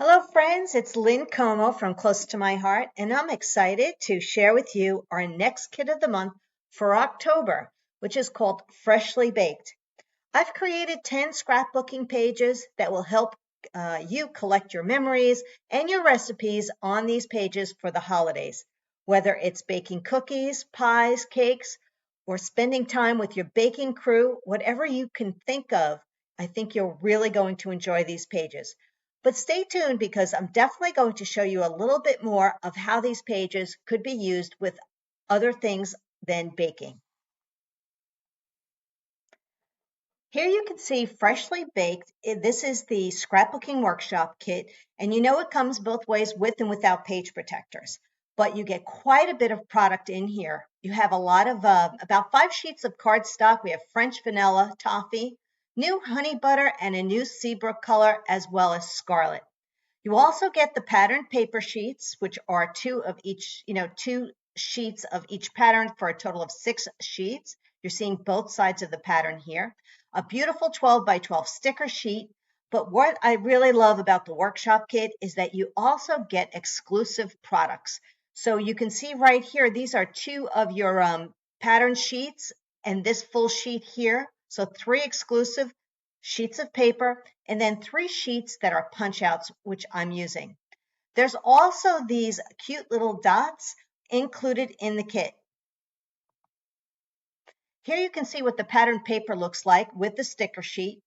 Hello, friends. It's Lynn Como from Close to My Heart, and I'm excited to share with you our next kit of the month for October, which is called Freshly Baked. I've created 10 scrapbooking pages that will help you collect your memories and your recipes on these pages for the holidays, whether it's baking cookies, pies, cakes, or spending time with your baking crew, whatever you can think of. I think you're really going to enjoy these pages. But stay tuned because I'm definitely going to show you a little bit more of how these pages could be used with other things than baking. Here you can see Freshly Baked. This is the Scrapbooking Workshop Kit, and you know it comes both ways with and without page protectors, but you get quite a bit of product in here. You have a lot of, about 5 sheets of cardstock. We have French vanilla, toffee, new honey butter, and a new Seabrook color, as well as scarlet. You also get the patterned paper sheets, which are 2 of each, 2 sheets of each pattern for a total of 6 sheets. You're seeing both sides of the pattern here. A beautiful 12 by 12 sticker sheet. But what I really love about the workshop kit is that you also get exclusive products. So you can see right here, these are 2 of your pattern sheets and this full sheet here. So 3 exclusive sheets of paper, and then 3 sheets that are punch outs, which I'm using. There's also these cute little dots included in the kit. Here you can see what the patterned paper looks like with the sticker sheet.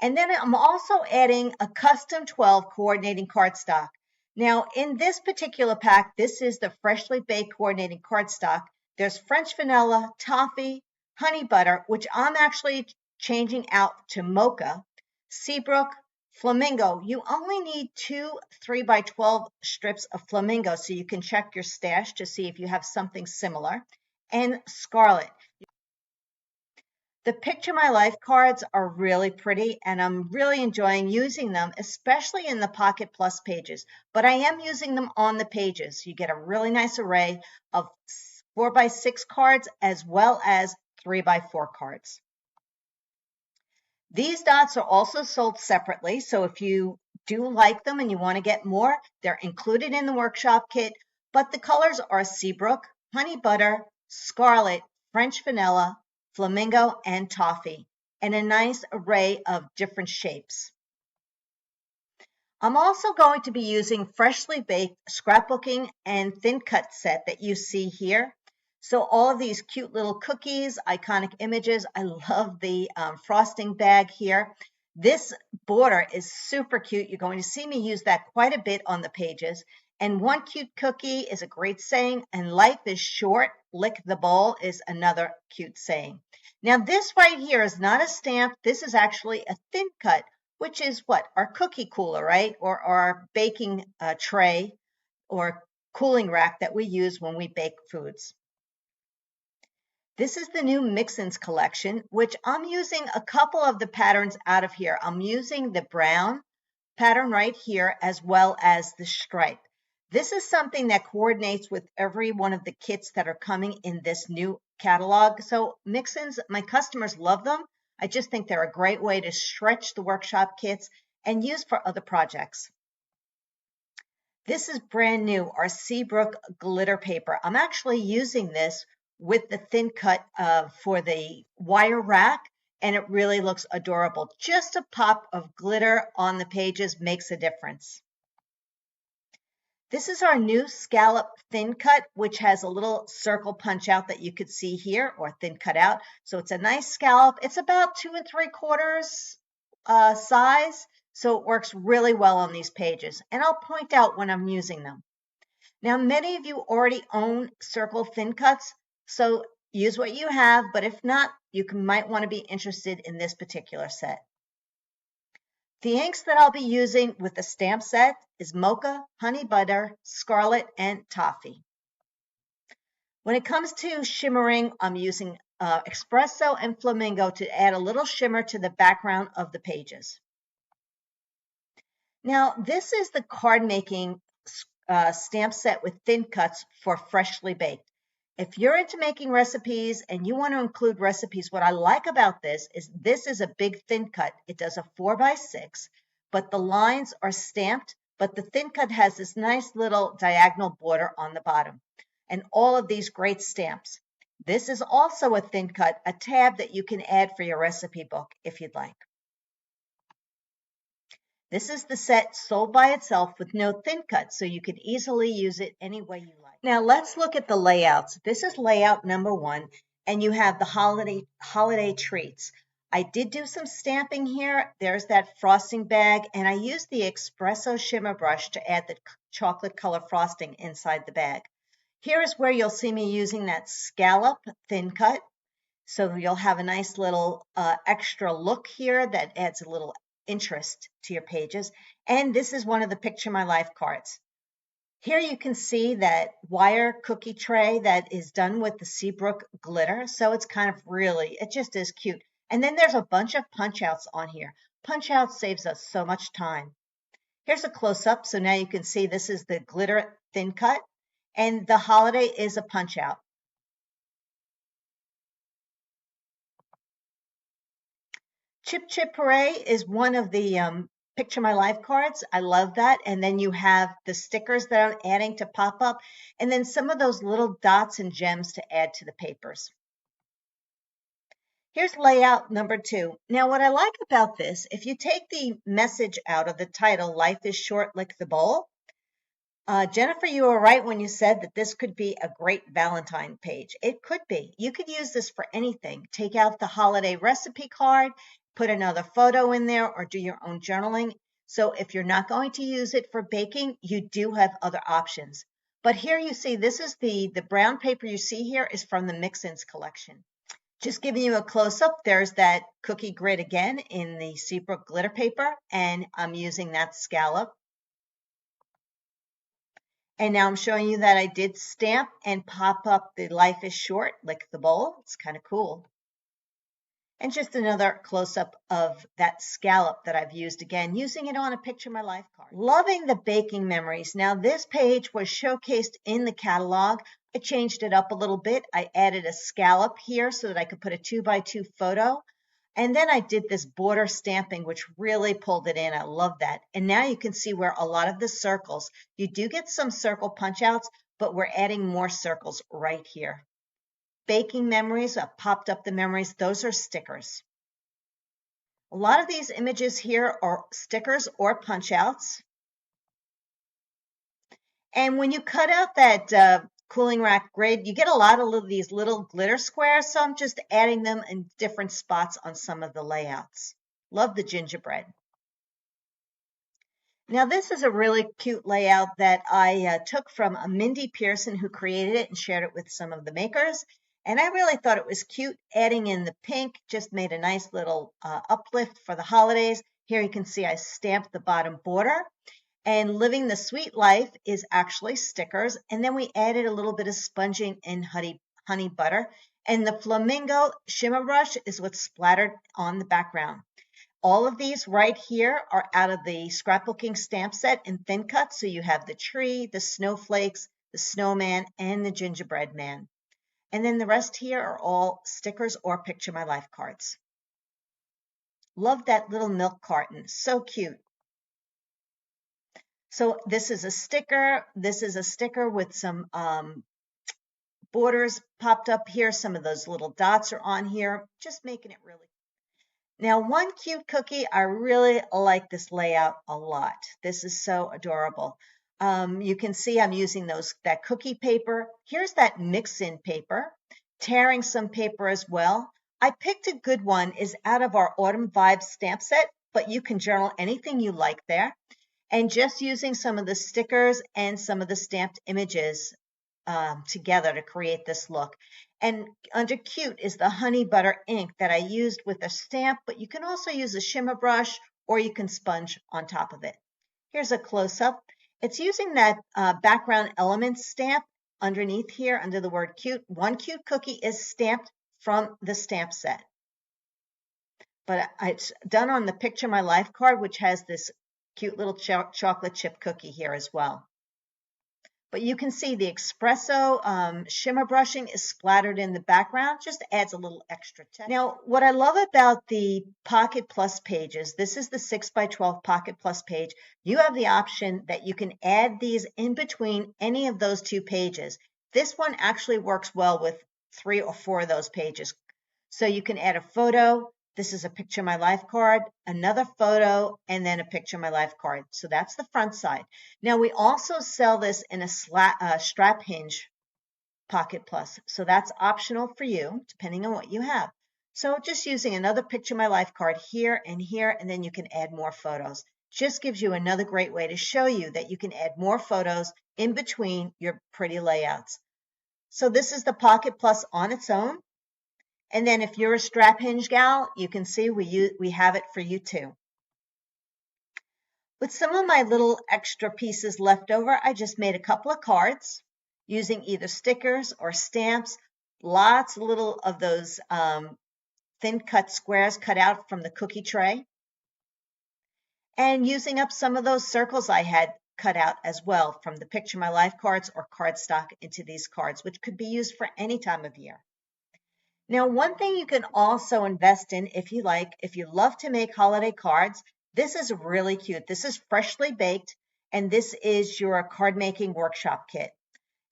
And then I'm also adding a custom 12 coordinating cardstock. Now, in this particular pack, this is the Freshly Baked coordinating cardstock. There's French vanilla, toffee, honey butter, which I'm actually changing out to mocha, Seabrook, flamingo. You only need 2 3 by 12 strips of flamingo, so you can check your stash to see if you have something similar, and scarlet. The Picture My Life cards are really pretty, and I'm really enjoying using them, especially in the Pocket Plus pages. But I am using them on the pages. You get a really nice array of 4 by 6 cards as well as 3 by 4 cards. These dots are also sold separately, so if you do like them and you want to get more, they're included in the workshop kit, but the colors are Seabrook, honey butter, scarlet, French vanilla, flamingo, and toffee, and a nice array of different shapes. I'm also going to be using Freshly Baked scrapbooking and thin cut set that you see here. So all of these cute little cookies, iconic images. I love the frosting bag here. This border is super cute. You're going to see me use that quite a bit on the pages. And one cute cookie is a great saying, and life is short, lick the bowl is another cute saying. Now this right here is not a stamp. This is actually a thin cut, which is what? Our cookie cooler, right? Or our baking tray or cooling rack that we use when we bake foods. This is the new Mix-Ins collection, which I'm using a couple of the patterns out of here. I'm using the brown pattern right here as well as the stripe. This is something that coordinates with every one of the kits that are coming in this new catalog. So Mix-Ins, my customers love them. I just think they're a great way to stretch the workshop kits and use for other projects. This is brand new, our Seabrook glitter paper. I'm actually using this with the thin cut for the wire rack, and it really looks adorable. Just a pop of glitter on the pages makes a difference. This is our new scallop thin cut, which has a little circle punch out that you could see here, or thin cut out. So it's a nice scallop. It's about 2 3/4 size, so it works really well on these pages. And I'll point out when I'm using them. Now, many of you already own circle thin cuts, so use what you have, but if not, you might want to be interested in this particular set. The inks that I'll be using with the stamp set is mocha, honey butter, scarlet, and toffee. When it comes to shimmering, I'm using espresso and flamingo to add a little shimmer to the background of the pages. Now, this is the card making stamp set with thin cuts for Freshly Baked. If you're into making recipes and you want to include recipes, what I like about this is a big thin cut. It does a 4 by 6, but the lines are stamped, but the thin cut has this nice little diagonal border on the bottom. And all of these great stamps. This is also a thin cut, a tab that you can add for your recipe book if you'd like. This is the set sold by itself with no thin cut, so you can easily use it any way you like. Now let's look at the layouts. This is layout number 1, and you have the holiday treats. I did do some stamping here. There's that frosting bag, and I used the espresso shimmer brush to add the chocolate color frosting inside the bag. Here is where you'll see me using that scallop thin cut. So you'll have a nice little extra look here that adds a little interest to your pages. And this is one of the Picture My Life cards. Here you can see that wire cookie tray that is done with the Seabrook glitter. So it's kind of really, it just is cute. And then there's a bunch of punch outs on here. Punch out saves us so much time. Here's a close up. So now you can see this is the glitter thin cut, and the holiday is a punch out. Chip Chip Hooray is one of the Picture My Life cards. I love that. And then you have the stickers that I'm adding to pop up, and then some of those little dots and gems to add to the papers. Here's layout number 2. Now, what I like about this, if you take the message out of the title, Life is Short, Lick the Bowl, Jennifer, you were right when you said that this could be a great Valentine page. It could be. You could use this for anything. Take out the holiday recipe card, put another photo in there, or do your own journaling. So if you're not going to use it for baking, you do have other options. But here you see, this is the brown paper you see here is from the Mix-Ins collection. Just giving you a close-up, there's that cookie grid again in the Seabrook glitter paper, and I'm using that scallop. And now I'm showing you that I did stamp and pop up the Life is Short, Lick the Bowl. It's kind of cool. And just another close-up of that scallop that I've used again, using it on a Picture My Life card. Loving the baking memories. Now this page was showcased in the catalog. I changed it up a little bit. I added a scallop here so that I could put a 2x2 photo. And then I did this border stamping, which really pulled it in. I love that. And now you can see where a lot of the circles, you do get some circle punch outs, but we're adding more circles right here. Baking memories, I popped up the memories. Those are stickers. A lot of these images here are stickers or punch outs. And when you cut out that cooling rack grid, you get a lot of these little glitter squares, so I'm just adding them in different spots on some of the layouts. Love the gingerbread. Now this is a really cute layout that I took from Mindy Pearson, who created it and shared it with some of the makers. And I really thought it was cute. Adding in the pink just made a nice little uplift for the holidays. Here you can see I stamped the bottom border. And Living the Sweet Life is actually stickers. And then we added a little bit of sponging and honey butter. And the flamingo shimmer brush is what's splattered on the background. All of these right here are out of the scrapbooking stamp set in thin cut. So you have the tree, the snowflakes, the snowman, and the gingerbread man. And then the rest here are all stickers or Picture My Life cards. Love that little milk carton. So cute. So this is a sticker. This is a sticker with some borders popped up here. Some of those little dots are on here, just making it really. Now, one cute cookie, I really like this layout a lot. This is so adorable. You can see I'm using that cookie paper. Here's that mix-in paper, tearing some paper as well. I picked a good one, is out of our Autumn Vibes stamp set, but you can journal anything you like there. And just using some of the stickers and some of the stamped images together to create this look. And under cute is the honey butter ink that I used with a stamp, but you can also use a shimmer brush or you can sponge on top of it. Here's a close-up. It's using that background elements stamp underneath here under the word cute. One cute cookie is stamped from the stamp set. But it's done on the Picture My Life card, which has this cute little chocolate chip cookie here as well. But you can see the espresso shimmer brushing is splattered in the background, just adds a little extra texture. Now, what I love about the Pocket Plus pages, this is the 6x12 Pocket Plus page. You have the option that you can add these in between any of those two pages. This one actually works well with 3 or 4 of those pages. So you can add a photo. This is a picture of my life card, another photo, and then a picture of my life card. So that's the front side. Now we also sell this in a strap hinge Pocket Plus. So that's optional for you, depending on what you have. So just using another picture of my life card here, and then you can add more photos. Just gives you another great way to show you that you can add more photos in between your pretty layouts. So this is the Pocket Plus on its own. And then if you're a strap hinge gal, you can see we have it for you too. With some of my little extra pieces left over, I just made a couple of cards using either stickers or stamps, lots of little of those thin cut squares cut out from the cookie tray, and using up some of those circles I had cut out as well from the Picture My Life cards or cardstock into these cards, which could be used for any time of year. Now, one thing you can also invest in if you like, if you love to make holiday cards, this is really cute. This is freshly baked, and this is your card making workshop kit.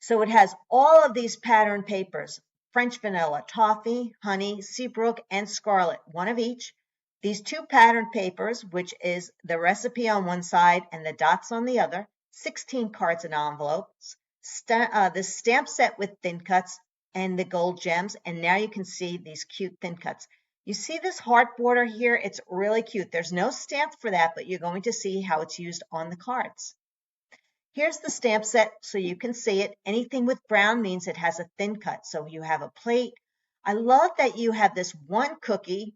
So it has all of these pattern papers, French vanilla, toffee, honey, Seabrook, and scarlet, one of each. These 2 pattern papers, which is the recipe on one side and the dots on the other, 16 cards and envelopes, the stamp set with thin cuts, and the gold gems. And now you can see these cute thin cuts. You see this heart border here? It's really cute. There's no stamp for that, but you're going to see how it's used on the cards. Here's the stamp set so you can see it. Anything with brown means it has a thin cut. So you have a plate. I love that you have this one cookie,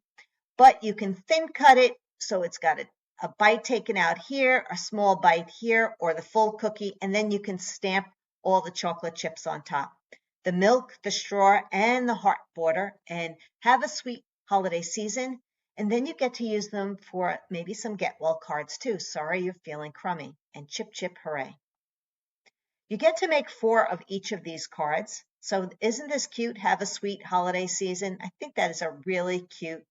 but you can thin cut it so it's got a bite taken out here, a small bite here, or the full cookie, and then you can stamp all the chocolate chips on top. The milk, the straw, and the heart border, and have a sweet holiday season. And then you get to use them for maybe some get well cards too. Sorry you're feeling crummy. And chip, chip, hooray. You get to make 4 of each of these cards. So isn't this cute? Have a sweet holiday season. I think that is a really cute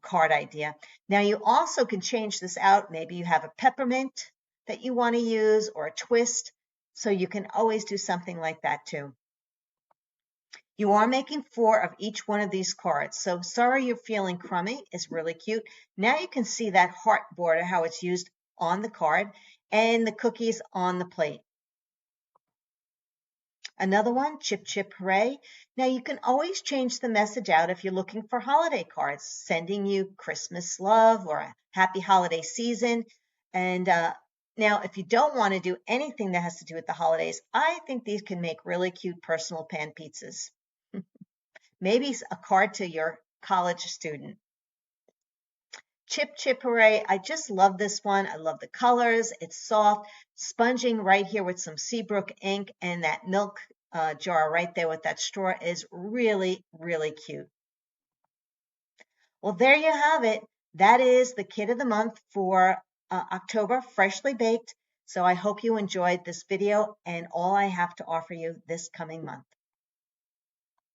card idea. Now you also can change this out. Maybe you have a peppermint that you want to use or a twist. So you can always do something like that too. You are making 4 of each one of these cards. So sorry you're feeling crummy. It's really cute. Now you can see that heart border, how it's used on the card, and the cookies on the plate. Another one, chip, chip, hooray. Now you can always change the message out if you're looking for holiday cards, sending you Christmas love or a happy holiday season. And now if you don't want to do anything that has to do with the holidays, I think these can make really cute personal pan pizzas. Maybe a card to your college student. Chip, chip, hooray. I just love this one. I love the colors. It's soft, sponging right here with some Seabrook ink, and that milk jar right there with that straw is really, really cute. Well, there you have it. That is the kit of the month for October, freshly baked. So I hope you enjoyed this video and all I have to offer you this coming month.